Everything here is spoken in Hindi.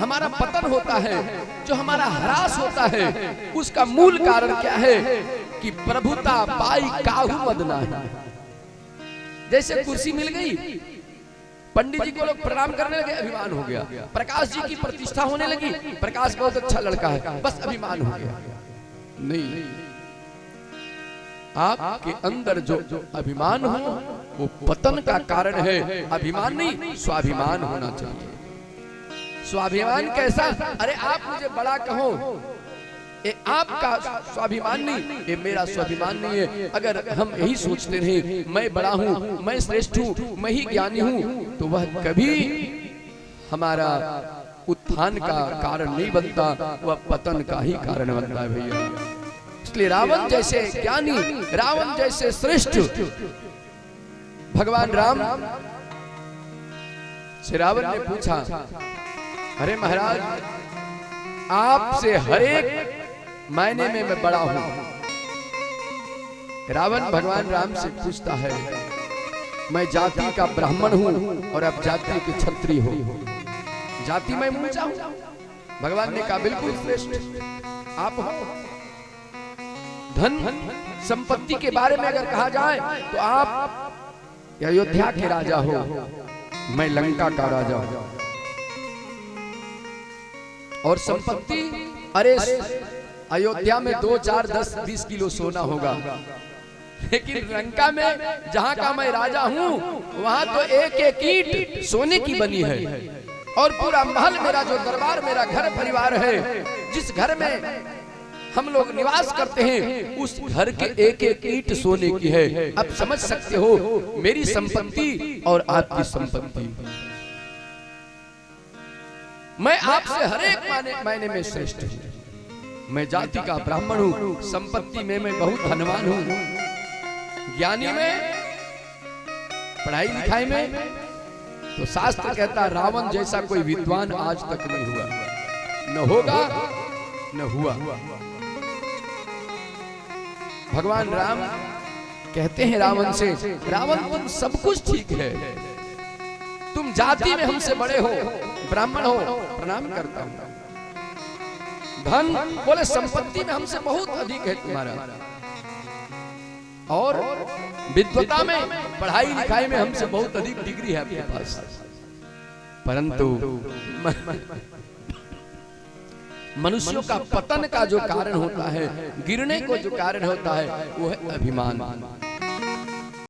हमारा पतन होता है, जो हमारा ह्रास होता है, उसका मूल कारण क्या है कि प्रभुता पाई काहू मदना है। जैसे कुर्सी मिल गई, पंडित जी को लोग प्रणाम करने लगे, अभिमान हो गया। प्रकाश जी की प्रतिष्ठा होने लगी, प्रकाश बहुत अच्छा लड़का है, बस अभिमान हो गया। नहीं, आपके अंदर जो अभिमान हो वो पतन का कारण है। अभिमान नहीं, स्वाभिमान होना चाहिए। स्वाभिमान कैसा? अरे आप मुझे बड़ा कहो, ये आपका स्वाभिमान नहीं, ये मेरा स्वाभिमान नहीं है। अगर हम यही सोचते रहे मैं बड़ा हूं, मैं श्रेष्ठ हूं, मैं ही ज्ञानी हूं, तो वह कभी हमारा उत्थान का कारण नहीं बनता, वह पतन का ही कारण बनता है भैया। इसलिए रावण जैसे ज्ञानी, रावण जैसे श्रेष्ठ भगवान राम से रावण ने पूछा, अरे महाराज आपसे हर एक मायने में मैं बड़ा हूं। रावण भगवान राम से पूछता है, मैं जाति का ब्राह्मण हूं और अब जाति के क्षत्रिय हो, जाति में ऊंचा हूं। भगवान ने कहा बिल्कुल श्रेष्ठ आप हो। धन संपत्ति के बारे में अगर कहा जाए तो आप अयोध्या के राजा हो, मैं लंका का राजा हूं। और संपत्ति, अरे अयोध्या में 2, 4, 10, 20 किलो सोना होगा, लेकिन लंका में जहां का मैं राजा हूं वहां तो एक एक ईंट सोने की बनी है। और पूरा महल मेरा, जो दरबार मेरा घर परिवार है, जिस घर में हम लोग निवास करते हैं, उस घर के एक एक ईंट सोने की है। अब समझ सकते हो मेरी संपत्ति और आपकी संपत्ति। मैं आपसे हर एक मायने में श्रेष्ठ हूं। मैं जाति का ब्राह्मण हूं, संपत्ति में मैं बहुत धनवान हूं, ज्ञानी में, पढ़ाई लिखाई में तो शास्त्र कहता रावण जैसा कोई विद्वान आज तक नहीं हुआ, न होगा न हुआ। भगवान राम कहते हैं रावण से, रावण तुम सब कुछ ठीक है, तुम जाति में हमसे बड़े हो, ब्राह्मण हो, प्रणाम करता हूं। धन बोले संपत्ति में हमसे बहुत अधिक है तुम्हारा, और विद्वता में, पढ़ाई लिखाई में हमसे बहुत अधिक डिग्री है आपके पास, परंतु मनुष्यों का पतन का जो कारण होता है, गिरने को जो कारण होता है, वो है अभिमान।